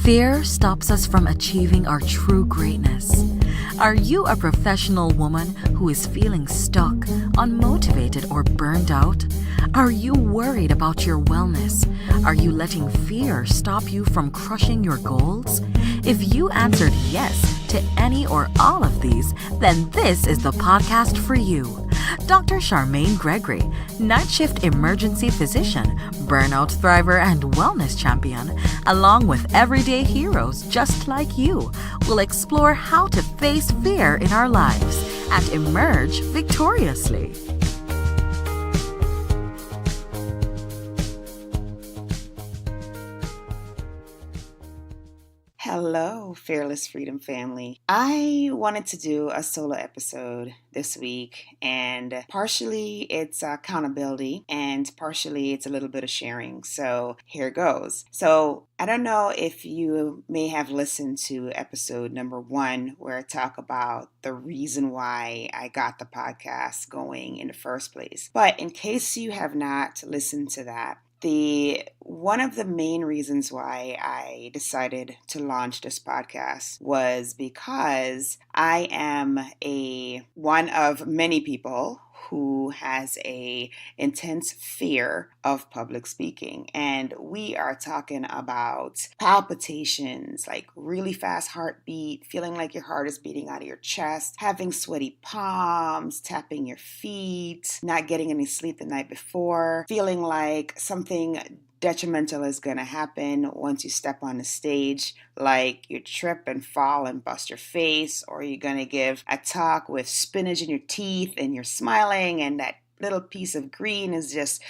Fear stops us from achieving our true greatness. Are you a professional woman who is feeling stuck, unmotivated, or burned out? Are you worried about your wellness? Are you letting fear stop you from crushing your goals? If you answered yes to any or all of these, then this is the podcast for you. Dr. Charmaine Gregory, night shift emergency physician, burnout thriver, and wellness champion, along with everyday heroes just like you, will explore how to face fear in our lives and emerge victoriously. Hello, Fearless Freedom family. I wanted to do a solo episode this week, and partially it's accountability and partially it's a little bit of sharing. So here goes. So I don't know if you may have listened to episode number 1 where I talk about the reason why I got the podcast going in the first place. But in case you have not listened to that, one of the main reasons why I decided to launch this podcast was because I am one of many people who has a intense fear of public speaking. And we are talking about palpitations, like really fast heartbeat, feeling like your heart is beating out of your chest, having sweaty palms, tapping your feet, not getting any sleep the night before, feeling like something detrimental is going to happen once you step on the stage, like you trip and fall and bust your face, or you're going to give a talk with spinach in your teeth and you're smiling and that little piece of green is just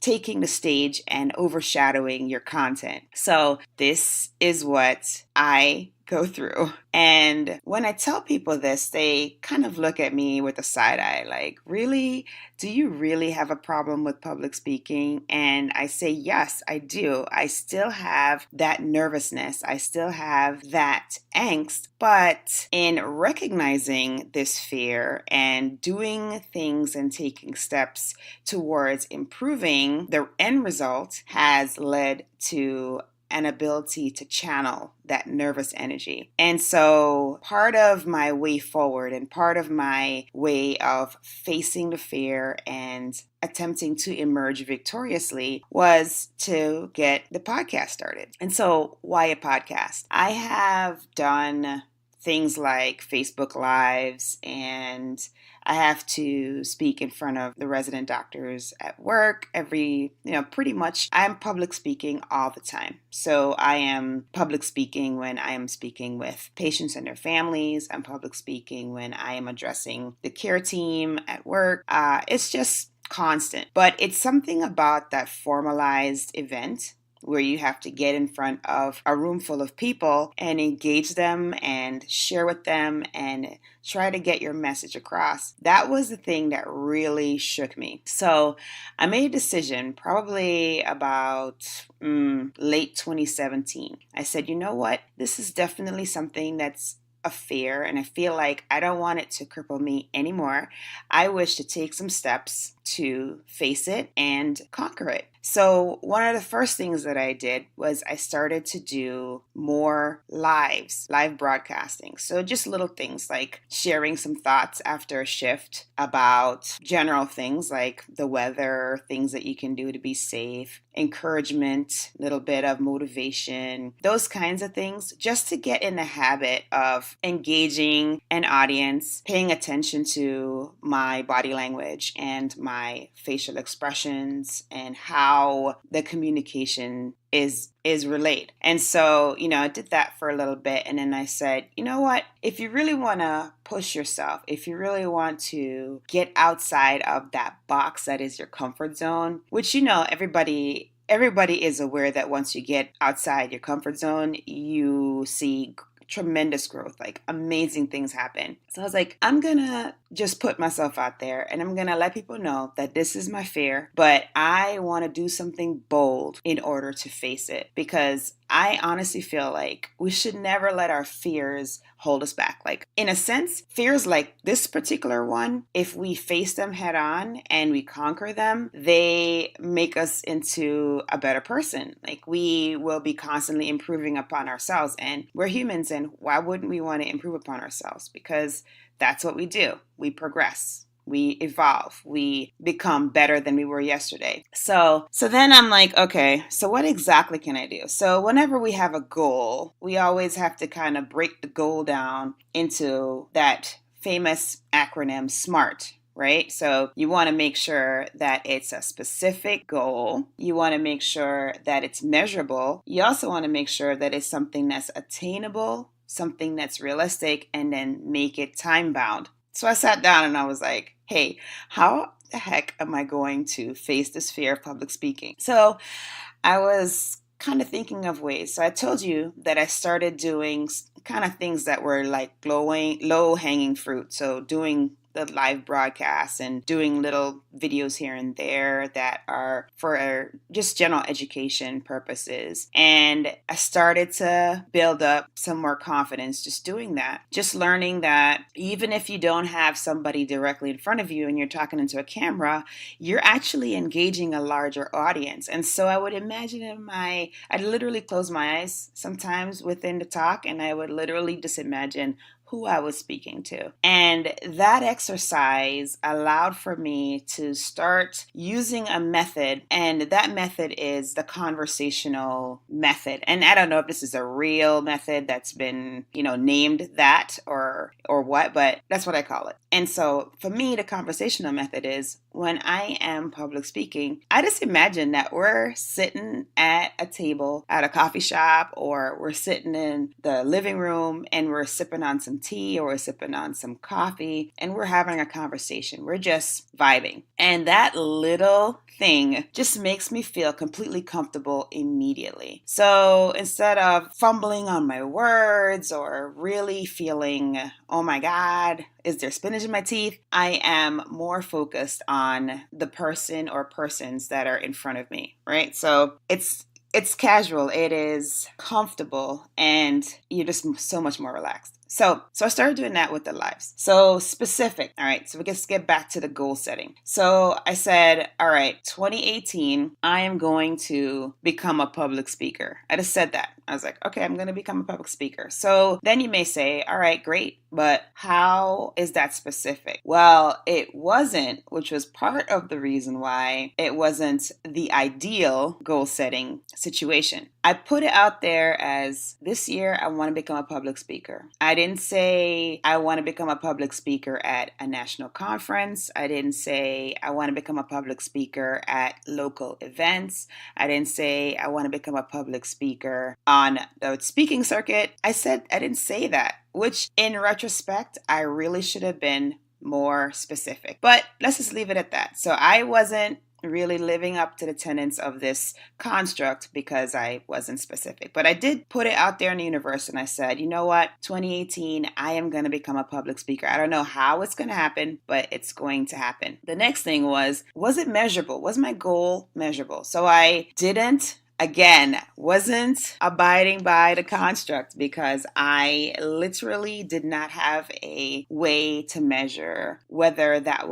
taking the stage and overshadowing your content. So this is what I go through. And when I tell people this, they kind of look at me with a side eye, like, really? Do you really have a problem with public speaking? And I say, yes, I do. I still have that nervousness. I still have that angst. But in recognizing this fear and doing things and taking steps towards improving, the end result has led to an ability to channel that nervous energy. And so part of my way forward and part of my way of facing the fear and attempting to emerge victoriously was to get the podcast started. And so why a podcast? I have done things like Facebook Lives, and I have to speak in front of the resident doctors at work pretty much I'm public speaking all the time. So I am public speaking when I am speaking with patients and their families. I'm public speaking when I am addressing the care team at work. It's just constant, but it's something about that formalized event where you have to get in front of a room full of people and engage them and share with them and try to get your message across. That was the thing that really shook me. So I made a decision probably about late 2017. I said, you know what? This is definitely something that's a fear, and I feel like I don't want it to cripple me anymore. I wish to take some steps to face it and conquer it. So one of the first things that I did was I started to do more live broadcasting. So just little things like sharing some thoughts after a shift about general things like the weather, things that you can do to be safe, encouragement, little bit of motivation, those kinds of things, just to get in the habit of engaging an audience, paying attention to my body language and my facial expressions and how the communication is relayed. And so, I did that for a little bit. And then I said, you know what? If you really want to push yourself, if you really want to get outside of that box that is your comfort zone, which, everybody is aware that once you get outside your comfort zone, you see tremendous growth, like amazing things happen. So I was like, I'm gonna just put myself out there and I'm gonna let people know that this is my fear, but I want to do something bold in order to face it, because I honestly feel like we should never let our fears hold us back. Like, in a sense, fears like this particular one, if we face them head on and we conquer them, they make us into a better person. Like, we will be constantly improving upon ourselves, and we're humans, and why wouldn't we want to improve upon ourselves? Because that's what we do. We progress. We evolve. We become better than we were yesterday. So then I'm like, okay, so what exactly can I do? So whenever we have a goal, we always have to kind of break the goal down into that famous acronym SMART, right? So you want to make sure that it's a specific goal. You want to make sure that it's measurable. You also want to make sure that it's something that's attainable, something that's realistic, and then make it time bound. So I sat down and I was like, hey, how the heck am I going to face this fear of public speaking? So I was kind of thinking of ways. So I told you that I started doing kind of things that were like low hanging fruit. So doing the live broadcasts and doing little videos here and there that are for just general education purposes. And I started to build up some more confidence just doing that. Just learning that even if you don't have somebody directly in front of you and you're talking into a camera, you're actually engaging a larger audience. And so I would imagine I'd literally close my eyes sometimes within the talk, and I would literally just imagine who I was speaking to. And that exercise allowed for me to start using a method, and that method is the conversational method. And I don't know if this is a real method that's been, named that or what, but that's what I call it. And so for me, the conversational method is when I am public speaking, I just imagine that we're sitting at a table at a coffee shop, or we're sitting in the living room and we're sipping on some tea or we're sipping on some coffee and we're having a conversation. We're just vibing. And that little thing just makes me feel completely comfortable immediately. So instead of fumbling on my words or really feeling, oh my God, is there spinach in my teeth? I am more focused on the person or persons that are in front of me, right? So it's casual, it is comfortable, and you're just so much more relaxed. So I started doing that with the lives. So specific. All right. So we just get back to the goal setting. So I said, all right, 2018, I am going to become a public speaker. I just said that. I was like, okay, I'm going to become a public speaker. So then you may say, all right, great. But how is that specific? Well, it wasn't, which was part of the reason why it wasn't the ideal goal setting situation. I put it out there as this year, I want to become a public speaker. I didn't say I want to become a public speaker at a national conference. I didn't say I want to become a public speaker at local events. I didn't say I want to become a public speaker on the speaking circuit. I didn't say that, which in retrospect, I really should have been more specific. But let's just leave it at that. So I wasn't really living up to the tenets of this construct because I wasn't specific. But I did put it out there in the universe, and I said, you know what, 2018, I am going to become a public speaker. I don't know how it's going to happen, but it's going to happen. The next thing was it measurable? Was my goal measurable? So I wasn't abiding by the construct because I literally did not have a way to measure whether that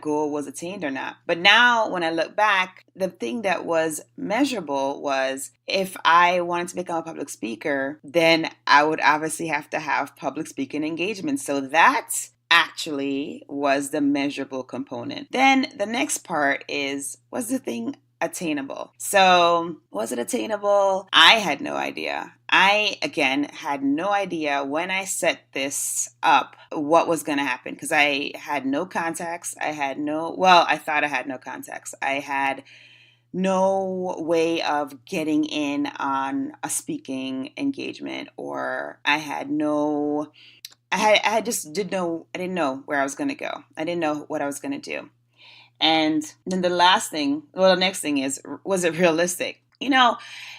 goal was attained or not. But now when I look back, the thing that was measurable was if I wanted to become a public speaker, then I would obviously have to have public speaking engagements. So that actually was the measurable component. Then the next part was the thing attainable? So was it attainable? I had no idea. I, again, had no idea when I set this up what was going to happen because I had no contacts. I thought I had no contacts. I had no way of getting in on a speaking engagement, or I didn't know where I was going to go. I didn't know what I was going to do. And then the next thing is, was it realistic? Now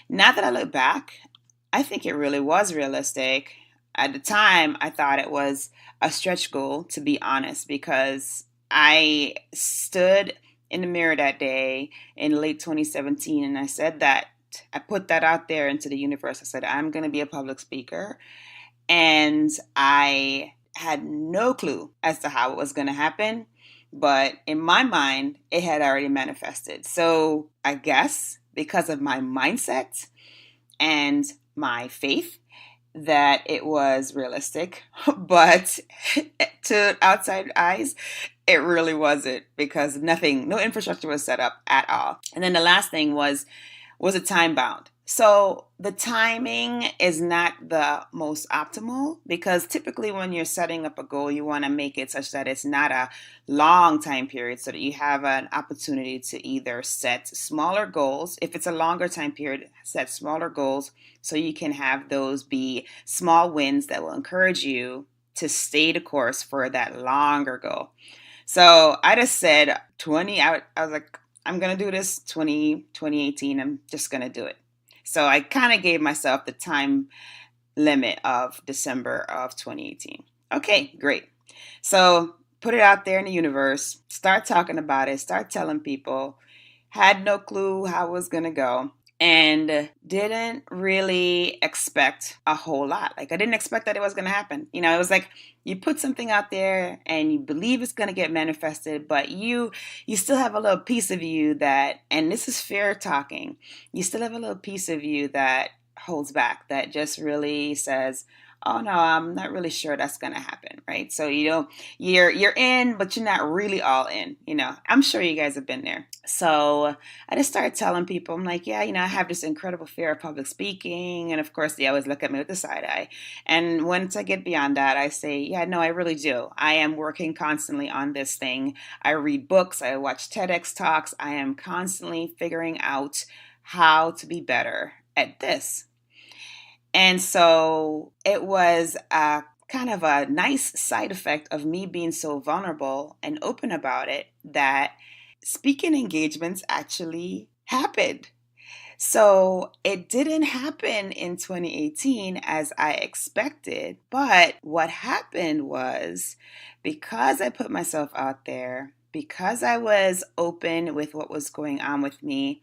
that I look back, I think it really was realistic. At the time, I thought it was a stretch goal, to be honest, because I stood in the mirror that day in late 2017 and I said that I put that out there into the universe. I said, I'm going to be a public speaker. And I had no clue as to how it was going to happen. But in my mind, it had already manifested. So I guess because of my mindset and my faith, that it was realistic. But to outside eyes, it really wasn't, because no infrastructure was set up at all. And then the last thing was it time bound? So the timing is not the most optimal, because typically when you're setting up a goal, you want to make it such that it's not a long time period, so that you have an opportunity to either set smaller goals. If it's a longer time period, set smaller goals so you can have those be small wins that will encourage you to stay the course for that longer goal. So I just said 20, I was like, I'm going to do this 2018. I'm just going to do it. So I kind of gave myself the time limit of December of 2018. Okay, great. So put it out there in the universe, start talking about it, start telling people. Had no clue how it was going to go, and didn't really expect a whole lot. Like, I didn't expect that it was going to happen. You know, it was like you put something out there and you believe it's going to get manifested, but you still have a little piece of you that, and this is fair talking, you still have a little piece of you that holds back, that just really says, oh no, I'm not really sure that's going to happen, right? So, you know, you're in, but you're not really all in, you know. I'm sure you guys have been there. So I just started telling people, I'm like, yeah, you know, I have this incredible fear of public speaking. And of course, they always look at me with the side eye. And once I get beyond that, I say, yeah, no, I really do. I am working constantly on this thing. I read books, I watch TEDx talks. I am constantly figuring out how to be better at this. And so it was a kind of a nice side effect of me being so vulnerable and open about it, that speaking engagements actually happened. So it didn't happen in 2018 as I expected. But what happened was, because I put myself out there, because I was open with what was going on with me,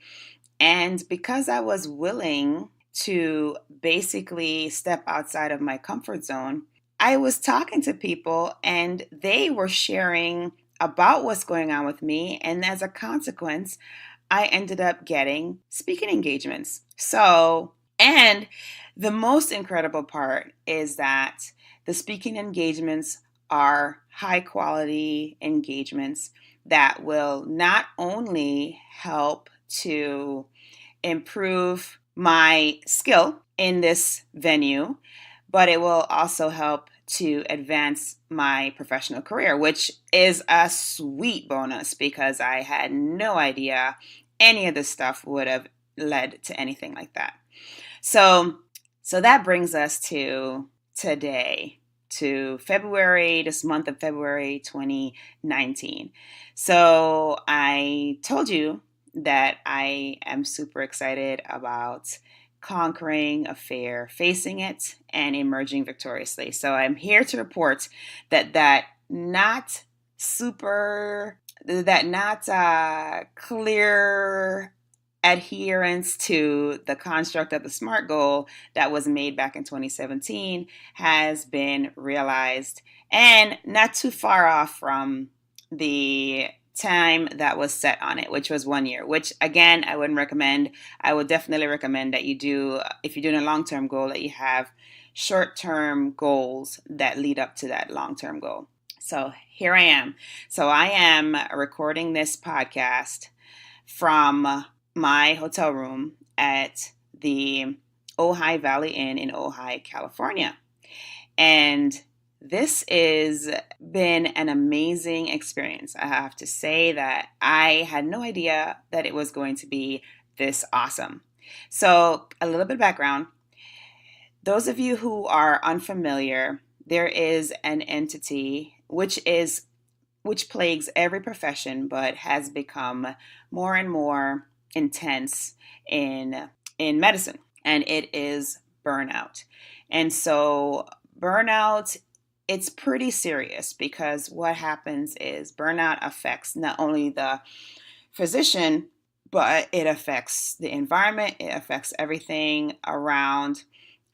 and because I was willing to basically step outside of my comfort zone, I was talking to people and they were sharing about what's going on with me. And as a consequence, I ended up getting speaking engagements. So, and the most incredible part is that the speaking engagements are high quality engagements that will not only help to improve my skill in this venue, but it will also help to advance my professional career, which is a sweet bonus, because I had no idea any of this stuff would have led to anything like that. So that brings us to today, to February, this month of February 2019. So I told you that I am super excited about conquering a fear, facing it, and emerging victoriously. So I'm here to report that not clear adherence to the construct of the SMART goal that was made back in 2017 has been realized, and not too far off from the time that was set on it, which was 1 year, which again, I wouldn't recommend. I would definitely recommend that you do, if you're doing a long-term goal, that you have short-term goals that lead up to that long-term goal. So here I am. So I am recording this podcast from my hotel room at the Ojai Valley Inn in Ojai, California. And this has been an amazing experience. I have to say that I had no idea that it was going to be this awesome. So a little bit of background. Those of you who are unfamiliar, there is an entity which plagues every profession, but has become more and more intense in medicine, and it is burnout. And so burnout, it's pretty serious, because what happens is burnout affects not only the physician, but it affects the environment, it affects everything around,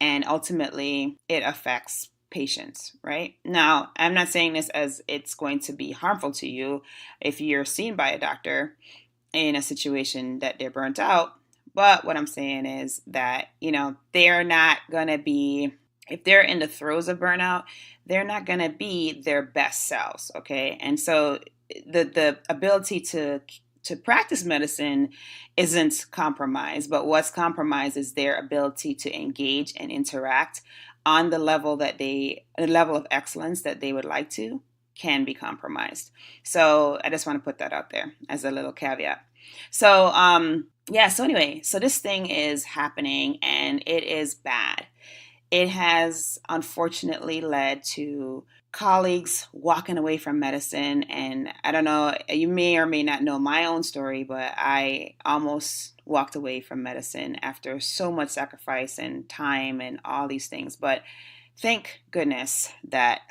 and ultimately it affects patients, right? Now, I'm not saying this as it's going to be harmful to you if you're seen by a doctor in a situation that they're burnt out. But what I'm saying is that, they're not going to be, if they're in the throes of burnout, they're not going to be their best selves, okay? And so the ability to practice medicine isn't compromised, but what's compromised is their ability to engage and interact on the level of excellence that they would like to can be compromised. So I just want to put that out there as a little caveat. So so this thing is happening and it is bad. It has unfortunately led to colleagues walking away from medicine. And I don't know, you may or may not know my own story, but I almost walked away from medicine after so much sacrifice and time and all these things. But thank goodness that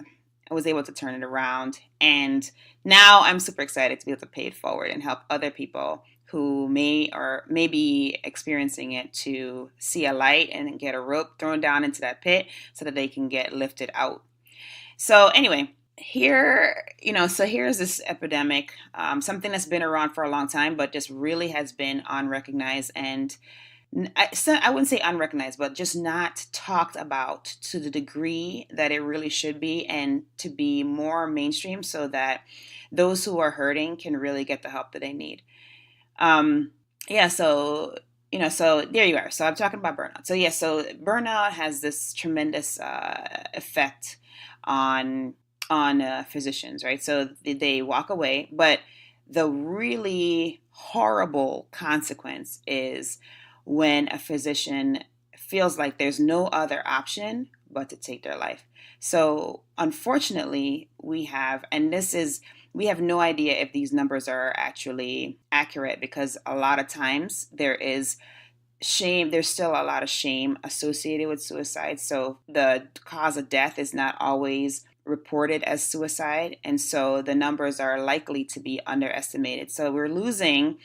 I was able to turn it around. And now I'm super excited to be able to pay it forward and help other people who may be experiencing it to see a light and get a rope thrown down into that pit so that they can get lifted out. So anyway, here's this epidemic, something that's been around for a long time, but just really has been unrecognized and I wouldn't say unrecognized, but just not talked about to the degree that it really should be, and to be more mainstream so that those who are hurting can really get the help that they need. So there you are. So I'm talking about burnout. So burnout has this tremendous effect on physicians, right? So they walk away, but the really horrible consequence is when a physician feels like there's no other option but to take their life. So unfortunately, we have no idea if these numbers are actually accurate, because a lot of times there's still a lot of shame associated with suicide. So the cause of death is not always reported as suicide, and so the numbers are likely to be underestimated. So we're losing,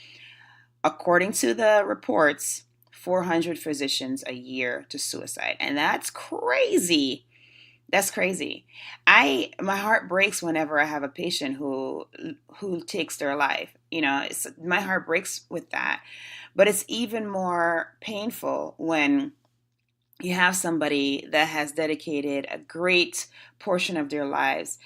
according to the reports, 400 physicians a year to suicide. And that's crazy. That's crazy. My heart breaks whenever I have a patient who takes their life. My heart breaks with that. But it's even more painful when you have somebody that has dedicated a great portion of their lives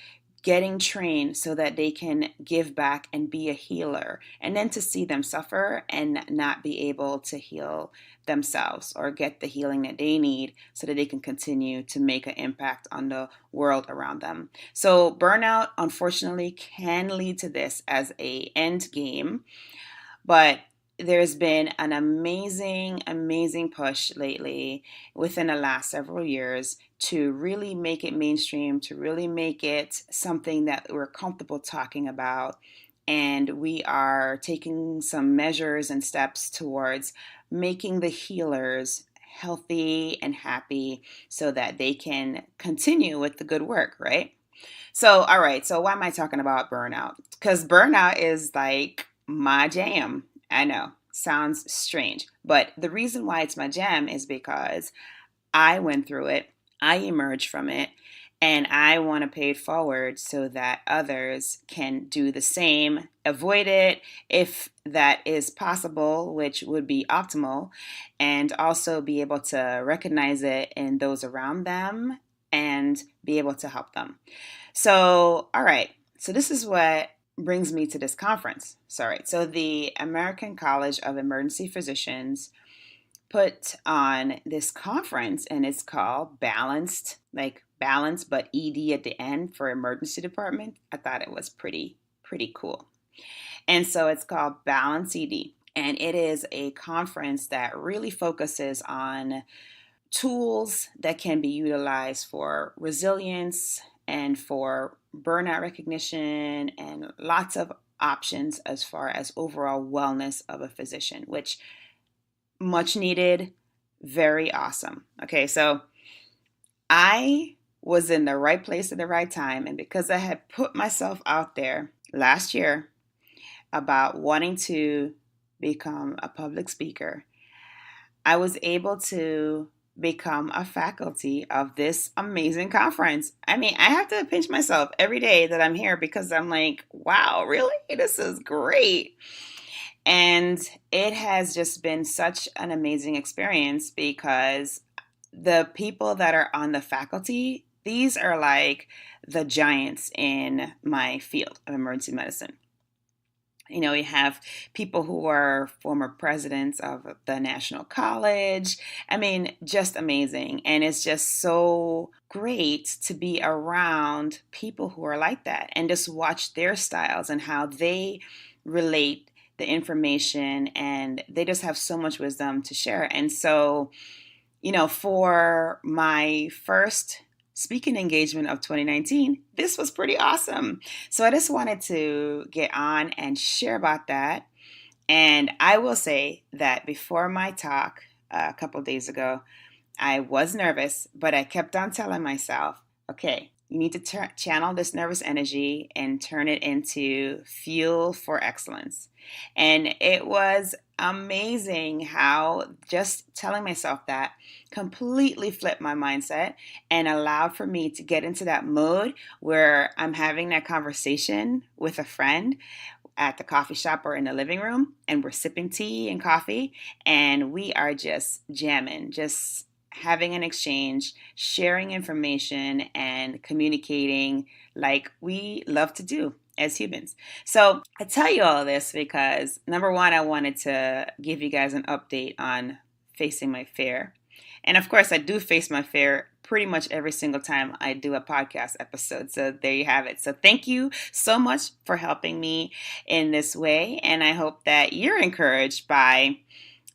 getting trained so that they can give back and be a healer, and then to see them suffer and not be able to heal themselves or get the healing that they need so that they can continue to make an impact on the world around them. So burnout, unfortunately, can lead to this as an end game, but there's been an amazing, amazing push lately within the last several years to really make it mainstream, to really make it something that we're comfortable talking about. And we are taking some measures and steps towards making the healers healthy and happy so that they can continue with the good work, right? So, all right. So why am I talking about burnout? Because burnout is like my jam. I know, sounds strange, but the reason why it's my jam is because I went through it, I emerged from it, and I want to pay it forward so that others can do the same, avoid it if that is possible, which would be optimal, and also be able to recognize it in those around them and be able to help them. So, all right, so this is what brings me to this conference. So the American College of Emergency Physicians put on this conference, and it's called Balanced, like balance but ED at the end for emergency department. I thought it was pretty cool. And so it's called Balance ED, and it is a conference that really focuses on tools that can be utilized for resilience and for burnout recognition, and lots of options as far as overall wellness of a physician, which much needed, very awesome. Okay, so I was in the right place at the right time, and because I had put myself out there last year about wanting to become a public speaker. I was able to become a faculty of this amazing conference. I mean, I have to pinch myself every day that I'm here because I'm like, wow, really? This is great. And it has just been such an amazing experience because the people that are on the faculty, these are like the giants in my field of emergency medicine. You know, we have people who are former presidents of the National College. I mean, just amazing. And it's just so great to be around people who are like that and just watch their styles and how they relate the information. And they just have so much wisdom to share. And so, you know, for my first speaking engagement of 2019, this was pretty awesome. So I just wanted to get on and share about that. And I will say that before my talk a couple of days ago, I was nervous, but I kept on telling myself, okay, you need to channel this nervous energy and turn it into fuel for excellence. And it was amazing how just telling myself that completely flipped my mindset and allowed for me to get into that mode where I'm having that conversation with a friend at the coffee shop or in the living room, and we're sipping tea and coffee, and we are just jamming, just having an exchange, sharing information, and communicating like we love to do as humans. So I tell you all of this because, number one, I wanted to give you guys an update on facing my fear. And of course, I do face my fear pretty much every single time I do a podcast episode. So there you have it. So thank you so much for helping me in this way. And I hope that you're encouraged by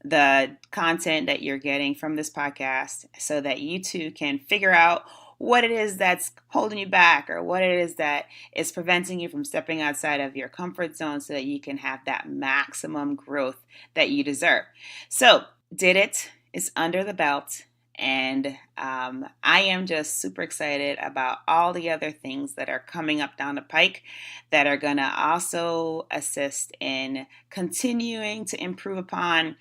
the content that you're getting from this podcast so that you too can figure out what it is that's holding you back or what it is that is preventing you from stepping outside of your comfort zone so that you can have that maximum growth that you deserve. So, did it. It's under the belt. And I am just super excited about all the other things that are coming up down the pike that are going to also assist in continuing to improve upon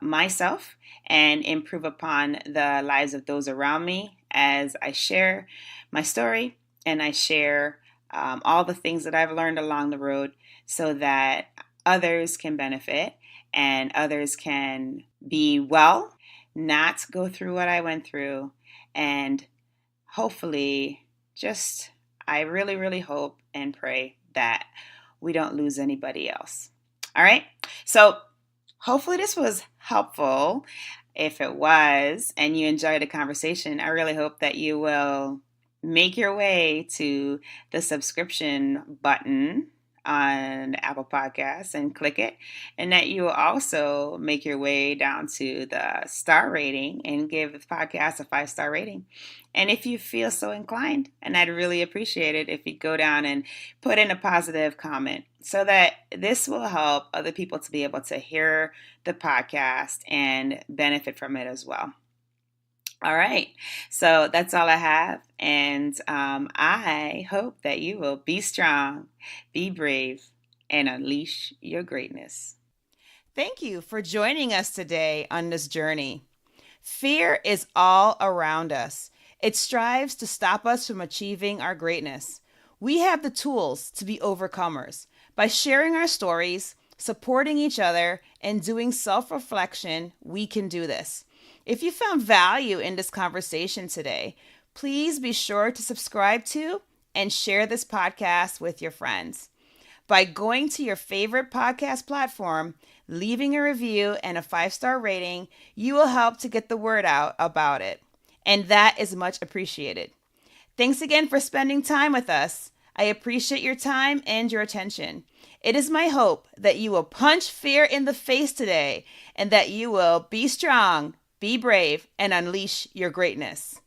myself and improve upon the lives of those around me as I share my story and I share all the things that I've learned along the road so that others can benefit and others can be well, not go through what I went through, and hopefully just I really, really hope and pray that we don't lose anybody else. All right. So hopefully this was helpful. If it was and you enjoyed the conversation, I really hope that you will make your way to the subscription button on Apple Podcasts and click it, and that you will also make your way down to the star rating and give the podcast a 5-star rating. And if you feel so inclined, and I'd really appreciate it if you go down and put in a positive comment so that this will help other people to be able to hear the podcast and benefit from it as well. All right, so that's all I have, and I hope that you will be strong, be brave, and unleash your greatness. Thank you for joining us today on this journey. Fear is all around us. It strives to stop us from achieving our greatness. We have the tools to be overcomers. By sharing our stories, supporting each other, and doing self-reflection, we can do this. If you found value in this conversation today, please be sure to subscribe to and share this podcast with your friends. By going to your favorite podcast platform, leaving a review and a 5-star rating, you will help to get the word out about it. And that is much appreciated. Thanks again for spending time with us. I appreciate your time and your attention. It is my hope that you will punch fear in the face today and that you will be strong, be brave, and unleash your greatness.